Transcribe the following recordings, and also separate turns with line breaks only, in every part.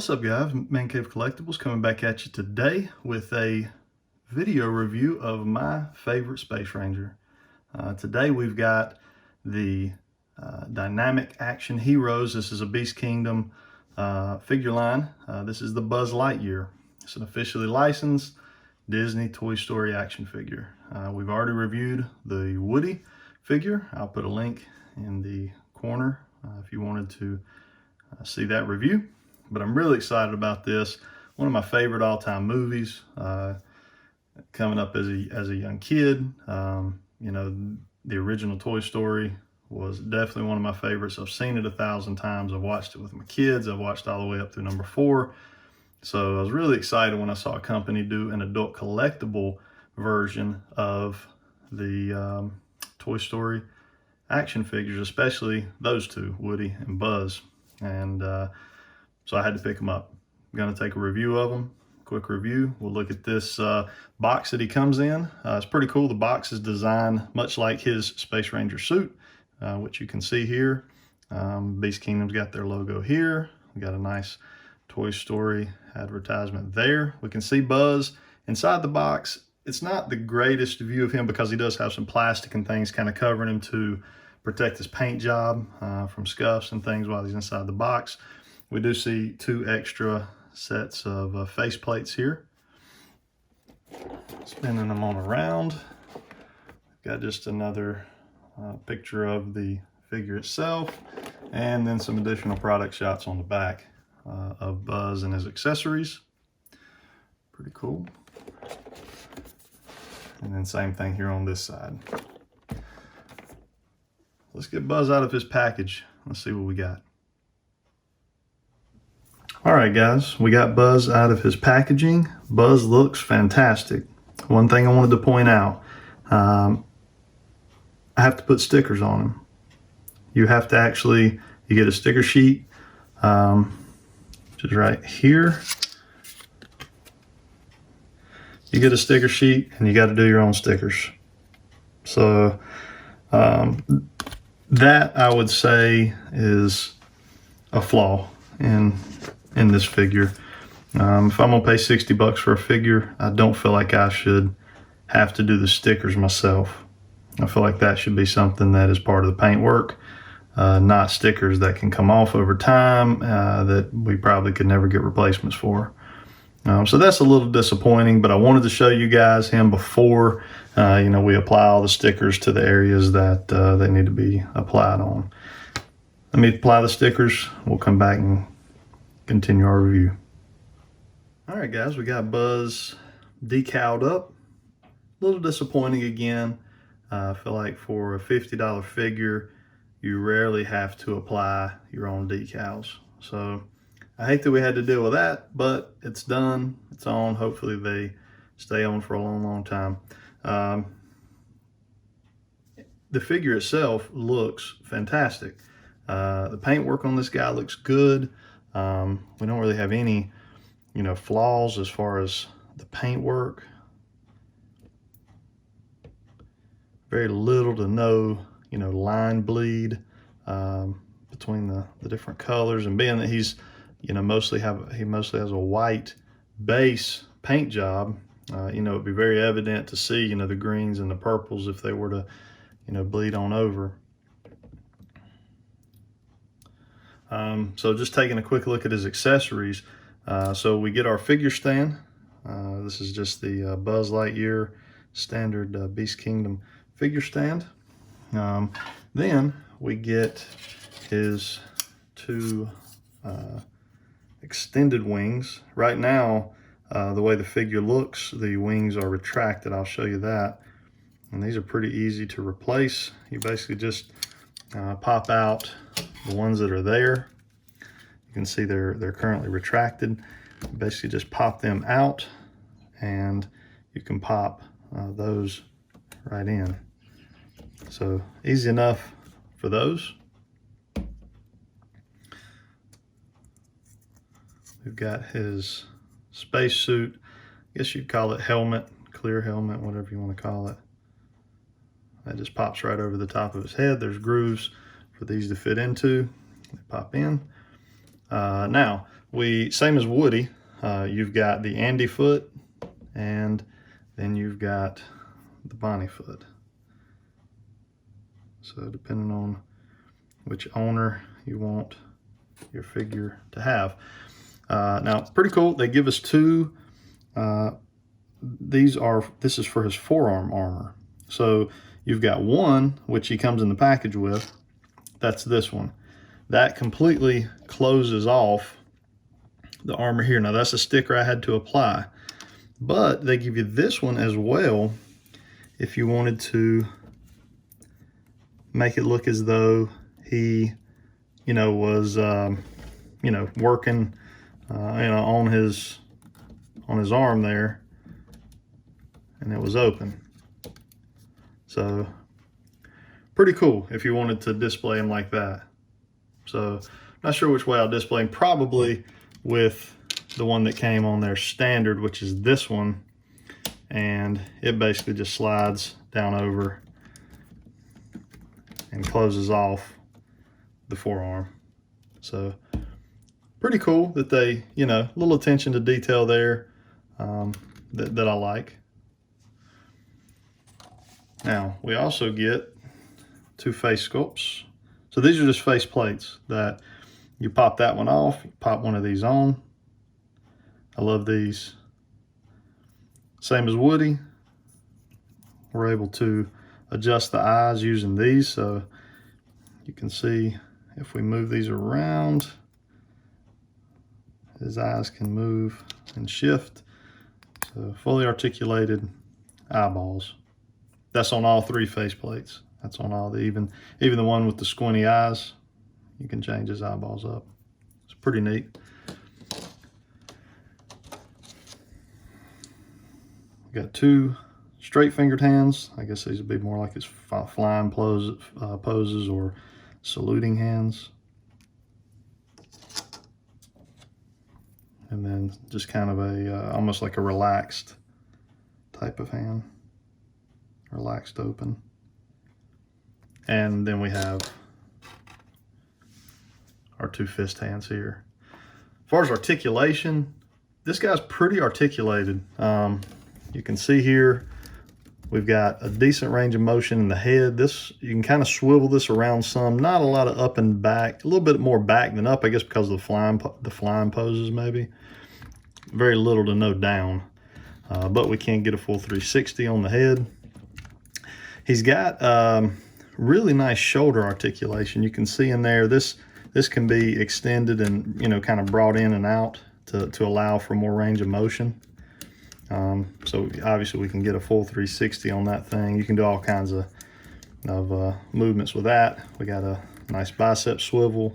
What's up guys, Man Cave Collectibles coming back at you today with a video review of my favorite Space Ranger. Today we've got the Dynamic Action Heroes. This is a Beast Kingdom figure line. This is the Buzz Lightyear. It's an officially licensed Disney Toy Story action figure. We've already reviewed the Woody figure. I'll put a link in the corner if you wanted to see that review. But I'm really excited about this. One of my favorite all-time movies. Coming up as a young kid, you know, the original Toy Story was definitely one of my favorites. I've seen it 1,000 times. I've watched it with my kids. I've watched all the way up through number 4. So I was really excited when I saw a company do an adult collectible version of the Toy Story action figures, especially those two, Woody and Buzz. And so I had to pick them up. I'm going to take a review of them. Quick review. We'll look at this box that he comes in. It's pretty cool. The box is designed much like his Space Ranger suit, which you can see here. Beast Kingdom's got their logo here. We got a nice Toy Story advertisement there. We can see Buzz inside the box. It's not the greatest view of him because he does have some plastic and things kind of covering him to protect his paint job from scuffs and things while he's inside the box. We do see 2 extra sets of face plates here. Spinning them on around. We've got just another picture of the figure itself, and then some additional product shots on the back of Buzz and his accessories. Pretty cool. And then same thing here on this side. Let's get Buzz out of his package. Let's see what we got. All right, guys, we got Buzz out of his packaging. Buzz looks fantastic. One thing I wanted to point out, I have to put stickers on him. You have to actually, you get a sticker sheet, which is right here. You get a sticker sheet and you got to do your own stickers. So that I would say is a flaw in this figure. If I'm gonna pay 60 bucks for a figure, I don't feel like I should have to do the stickers myself. I feel like that should be something that is part of the paintwork, not stickers that can come off over time that we probably could never get replacements for. So that's a little disappointing, but I wanted to show you guys him before you know, we apply all the stickers to the areas that they need to be applied on. Let me apply the stickers. We'll come back and continue our review. All right, guys, we got Buzz decaled up. A little disappointing again. I feel like for a $50 figure, you rarely have to apply your own decals. So I hate that we had to deal with that, but it's done. It's on. Hopefully they stay on for a long, long time. The figure itself looks fantastic. The paintwork on this guy looks good. We don't really have any, you know, flaws as far as the paintwork. Very little to no, you know, line bleed between the different colors, and being that he's, you know, he mostly has a white base paint job. You know, it'd be very evident to see, you know, the greens and the purples if they were to, you know, bleed on over. So just taking a quick look at his accessories. So we get our figure stand. This is just the Buzz Lightyear standard Beast Kingdom figure stand. Then we get his 2 extended wings. Right now, the way the figure looks, the wings are retracted. I'll show you that. And these are pretty easy to replace. You basically just pop out the ones that are there. You can see they're currently retracted. You basically just pop them out, and you can pop those right in. So easy enough for those. We've got his space suit. I guess you'd call it helmet, clear helmet, whatever you want to call it. That just pops right over the top of his head. There's grooves for these to fit into. They pop in. Now, same as Woody, you've got the Andy foot, and then you've got the Bonnie foot. So depending on which owner you want your figure to have. Now, pretty cool. They give us two. This is for his forearm armor. So you've got one, which he comes in the package with. That's this one. That completely closes off the armor here. Now that's a sticker I had to apply, but they give you this one as well if you wanted to make it look as though he, was, working, on his arm there, and it was open. So pretty cool if you wanted to display him like that. So not sure which way I'll display him. Probably with the one that came on there standard, which is this one, and it basically just slides down over and closes off the forearm. So pretty cool that they, a little attention to detail there, that I like. Now we also get two face sculpts. So these are just face plates that you pop that one off, you pop one of these on. I love these. Same as Woody, we're able to adjust the eyes using these, so you can see if we move these around, his eyes can move and shift. So fully articulated eyeballs. That's on all three face plates. That's on all even the one with the squinty eyes, you can change his eyeballs up. It's pretty neat. We got two straight fingered hands. I guess these would be more like his flying poses or saluting hands. And then just kind of a almost like a relaxed type of hand, relaxed open. And then we have our two fist hands here. As far as articulation, this guy's pretty articulated. You can see here, we've got a decent range of motion in the head. This, you can kind of swivel this around some, not a lot of up and back, a little bit more back than up, I guess because of the flying poses maybe. Very little to no down, but we can get a full 360 on the head. He's got really nice shoulder articulation. You can see in there, this can be extended and, kind of brought in and out to allow for more range of motion. So obviously we can get a full 360 on that thing. You can do all kinds of movements with that. We got a nice bicep swivel.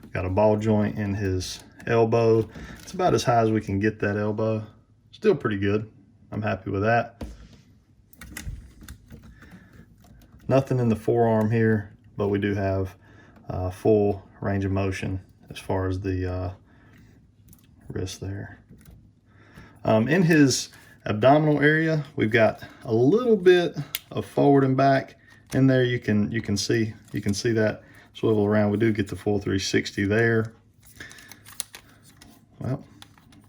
We got a ball joint in his elbow. It's about as high as we can get that elbow. Still pretty good. I'm happy with that. Nothing in the forearm here, but we do have full range of motion as far as the wrist there. In his abdominal area, we've got a little bit of forward and back in there. You can see that swivel around. We do get the full 360 there. Well,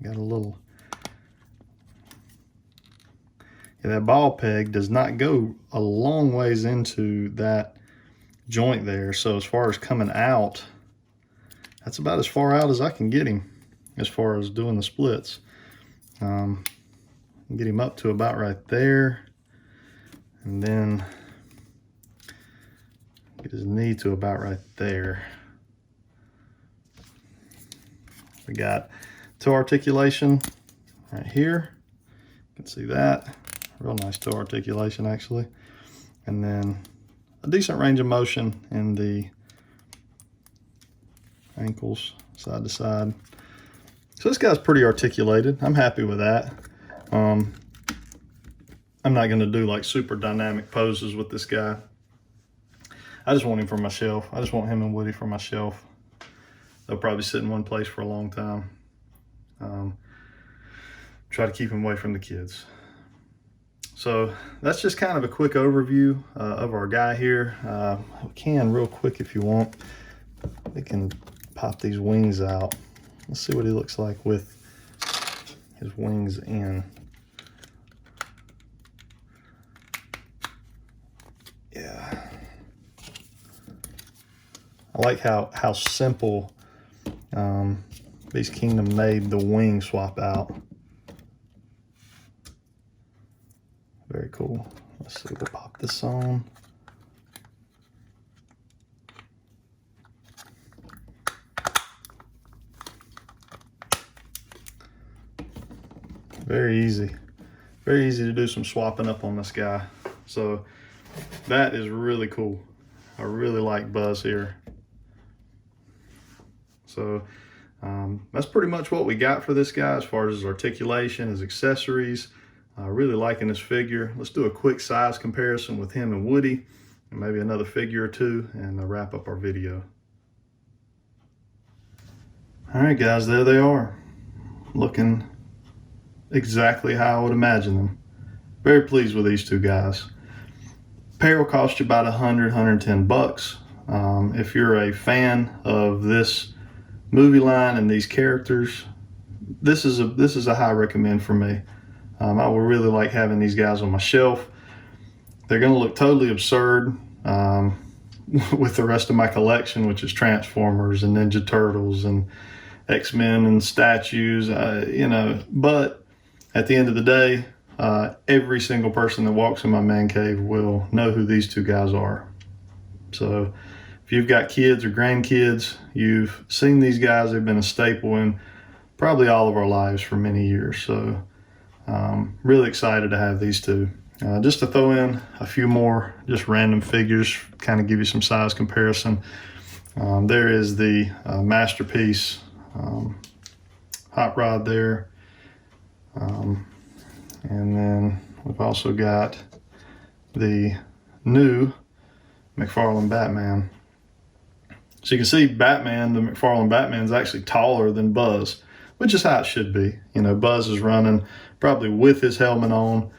got a little. Yeah, that ball peg does not go a long ways into that joint there. So as far as coming out, that's about as far out as I can get him as far as doing the splits. Get him up to about right there, and then get his knee to about right there. We got toe articulation right here. You can see that. Real nice toe articulation actually. And then a decent range of motion in the ankles, side to side. So this guy's pretty articulated. I'm happy with that. I'm not going to do like super dynamic poses with this guy. I just want him for my shelf. I just want him and Woody for my shelf. They'll probably sit in one place for a long time. Try to keep him away from the kids. So that's just kind of a quick overview of our guy here. We can real quick if you want. We can pop these wings out. let's see what he looks like with his wings in. Yeah. I like how simple Beast Kingdom made the wing swap out. Very cool. Let's see, we'll pop this on. Very easy. Very easy to do some swapping up on this guy. So that is really cool. I really like Buzz here. So that's pretty much what we got for this guy as far as his articulation, his accessories. Really liking this figure. Let's do a quick size comparison with him and Woody, and maybe another figure or two, and wrap up our video. All right, guys, there they are, looking exactly how I would imagine them. Very pleased with these two guys. Pair will cost you about $100–110. If you're a fan of this movie line and these characters, this is a high recommend for me. I would really like having these guys on my shelf. They're going to look totally absurd with the rest of my collection, which is Transformers and Ninja Turtles and X-Men and statues, you know. But at the end of the day, every single person that walks in my man cave will know who these two guys are. So if you've got kids or grandkids, you've seen these guys. They've been a staple in probably all of our lives for many years. So really excited to have these two. Just to throw in a few more just random figures, kind of give you some size comparison. There is the Masterpiece Hot Rod there. And then we've also got the new Mcfarlane Batman. So you can see Batman, the Mcfarlane Batman, is actually taller than Buzz, which is how it should be. You know, Buzz is running probably with his helmet on,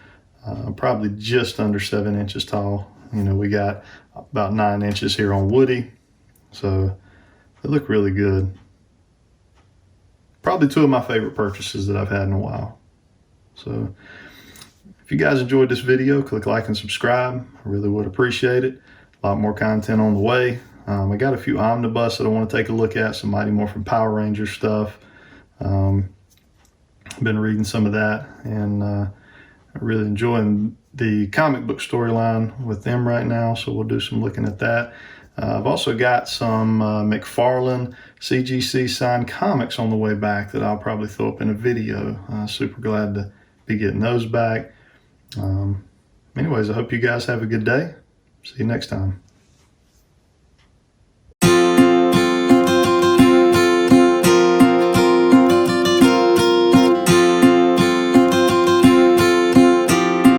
probably just under 7 inches tall. You know, we got about 9 inches here on Woody. So they look really good. Probably two of my favorite purchases that I've had in a while. So if you guys enjoyed this video, click like and subscribe. I really would appreciate it. A lot more content on the way. I got a few omnibus that I want to take a look at, some Mighty Morphin Power Ranger stuff. Been reading some of that, and I'm really enjoying the comic book storyline with them right now, so we'll do some looking at that. I've also got some McFarlane CGC signed comics on the way back that I'll probably throw up in a video. Super glad to be getting those back. Anyways, I hope you guys have a good day. See you next time.